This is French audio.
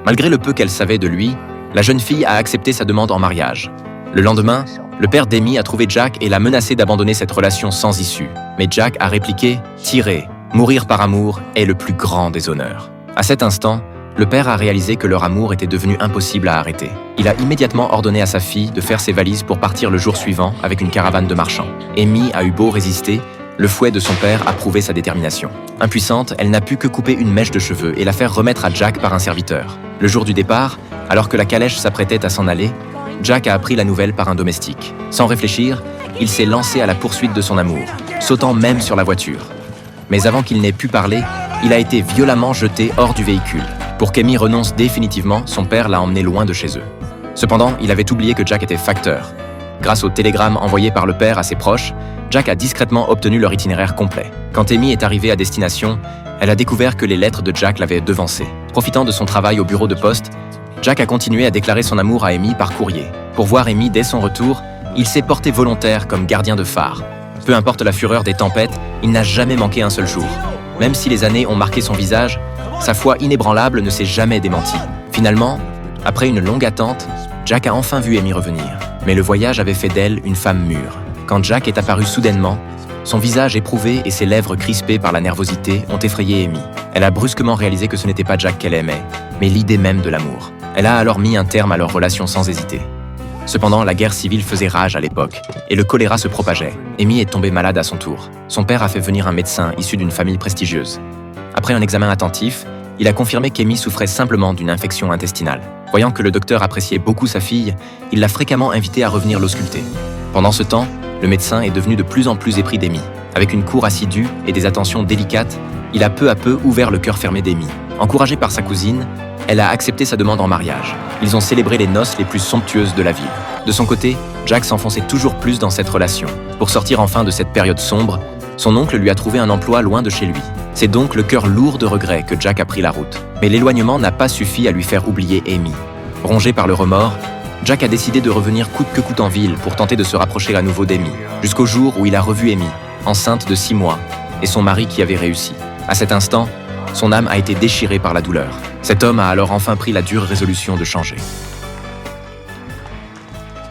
Malgré le peu qu'elle savait de lui, la jeune fille a accepté sa demande en mariage. Le lendemain, le père d'Amy a trouvé Jack et l'a menacé d'abandonner cette relation sans issue. Mais Jack a répliqué « Tirer, mourir par amour est le plus grand des honneurs ». À cet instant, le père a réalisé que leur amour était devenu impossible à arrêter. Il a immédiatement ordonné à sa fille de faire ses valises pour partir le jour suivant avec une caravane de marchands. Amy a eu beau résister, le fouet de son père a prouvé sa détermination. Impuissante, elle n'a pu que couper une mèche de cheveux et la faire remettre à Jack par un serviteur. Le jour du départ, alors que la calèche s'apprêtait à s'en aller, Jack a appris la nouvelle par un domestique. Sans réfléchir, il s'est lancé à la poursuite de son amour, sautant même sur la voiture. Mais avant qu'il n'ait pu parler, il a été violemment jeté hors du véhicule. Pour qu'Amy renonce définitivement, son père l'a emmené loin de chez eux. Cependant, il avait oublié que Jack était facteur. Grâce au télégramme envoyé par le père à ses proches, Jack a discrètement obtenu leur itinéraire complet. Quand Amy est arrivée à destination, elle a découvert que les lettres de Jack l'avaient devancée. Profitant de son travail au bureau de poste, Jack a continué à déclarer son amour à Amy par courrier. Pour voir Amy dès son retour, il s'est porté volontaire comme gardien de phare. Peu importe la fureur des tempêtes, il n'a jamais manqué un seul jour. Même si les années ont marqué son visage, sa foi inébranlable ne s'est jamais démentie. Finalement, après une longue attente, Jack a enfin vu Amy revenir. Mais le voyage avait fait d'elle une femme mûre. Quand Jack est apparu soudainement, son visage éprouvé et ses lèvres crispées par la nervosité ont effrayé Amy. Elle a brusquement réalisé que ce n'était pas Jack qu'elle aimait, mais l'idée même de l'amour. Elle a alors mis un terme à leur relation sans hésiter. Cependant, la guerre civile faisait rage à l'époque, et le choléra se propageait. Amy est tombée malade à son tour. Son père a fait venir un médecin issu d'une famille prestigieuse. Après un examen attentif, il a confirmé qu'Amy souffrait simplement d'une infection intestinale. Voyant que le docteur appréciait beaucoup sa fille, il l'a fréquemment invitée à revenir l'ausculter. Pendant ce temps, le médecin est devenu de plus en plus épris d'Amy. Avec une cour assidue et des attentions délicates, il a peu à peu ouvert le cœur fermé d'Amy. Encouragée par sa cousine, elle a accepté sa demande en mariage. Ils ont célébré les noces les plus somptueuses de la ville. De son côté, Jack s'enfonçait toujours plus dans cette relation. Pour sortir enfin de cette période sombre, son oncle lui a trouvé un emploi loin de chez lui. C'est donc le cœur lourd de regrets que Jack a pris la route. Mais l'éloignement n'a pas suffi à lui faire oublier Amy. Rongé par le remords, Jack a décidé de revenir coûte que coûte en ville pour tenter de se rapprocher à nouveau d'Amy, jusqu'au jour où il a revu Amy, enceinte de 6 mois, et son mari qui avait réussi. À cet instant, son âme a été déchirée par la douleur. Cet homme a alors enfin pris la dure résolution de changer.